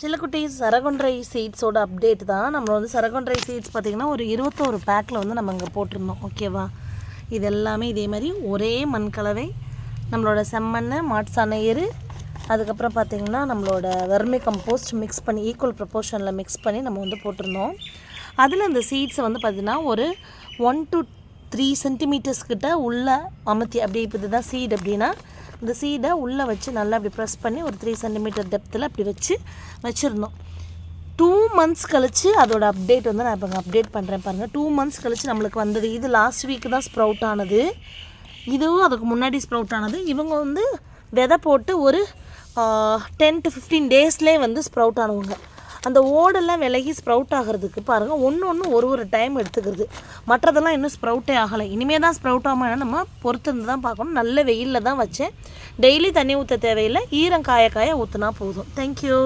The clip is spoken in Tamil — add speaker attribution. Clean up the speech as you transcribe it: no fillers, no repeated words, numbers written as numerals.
Speaker 1: சில்லக்குட்டீஸ் சரகொன்றை சீட்ஸோட அப்டேட் தான். நம்ம வந்து சரகொன்றை சீட்ஸ் பார்த்திங்கன்னா ஒரு 21 பேக்கில் வந்து நம்ம இங்கே போட்டிருந்தோம். ஓகேவா, இது எல்லாமே இதே மாதிரி ஒரே மண் கலவை, நம்மளோட செம்மண், மாட்சாண எரு, அதுக்கப்புறம் பார்த்திங்கன்னா நம்மளோட வெர்மி கம்போஸ்ட் மிக்ஸ் பண்ணி ஈக்குவல் ப்ரப்போர்ஷனில் மிக்ஸ் பண்ணி நம்ம வந்து போட்டிருந்தோம். அதில் இந்த சீட்ஸை வந்து பார்த்திங்கன்னா ஒரு 1 to 3 சென்டிமீட்டர்ஸ் கிட்ட உள்ளே அமர்த்தி, அப்படி இப்போ இதுதான் சீட் அப்படின்னா இந்த சீடை உள்ளே வச்சு நல்லா அப்படி ப்ரெஸ் பண்ணி ஒரு 3 சென்டிமீட்டர் டெப்த்தில் அப்படி வச்சுருந்தோம். 2 மந்த்ஸ் கழித்து அதோட அப்டேட் வந்து நான் இப்போ அப்டேட் பண்ணுறேன் பாருங்கள். 2 மந்த்ஸ் கழித்து நம்மளுக்கு வந்தது. இது லாஸ்ட் வீக் தான் ஸ்ப்ரவுட் ஆனது, இதுவும் அதுக்கு முன்னாடி ஸ்ப்ரவுட் ஆனது. இவங்க வந்து விதை போட்டு ஒரு 10 to 15 டேஸ்லேயே வந்து ஸ்ப்ரவுட் ஆனவங்க. அந்த ஓடெல்லாம் விலகி ஸ்ப்ரவுட் ஆகிறதுக்கு பாருங்கள் ஒன்று ஒரு டைம் எடுத்துக்கிறது. மற்றதெல்லாம் இன்னும் ஸ்ப்ரவுட்டே ஆகலை. இனிமேல் தான் ஸ்ப்ரவுட் ஆகாமல் நம்ம பொறுத்து இருந்து தான் பார்க்கணும். நல்ல வெயிலில் தான் வச்சேன். டெய்லி தண்ணி ஊற்ற தேவையில்லை, ஈரம் காய ஊற்றினா போதும். தேங்க்யூ.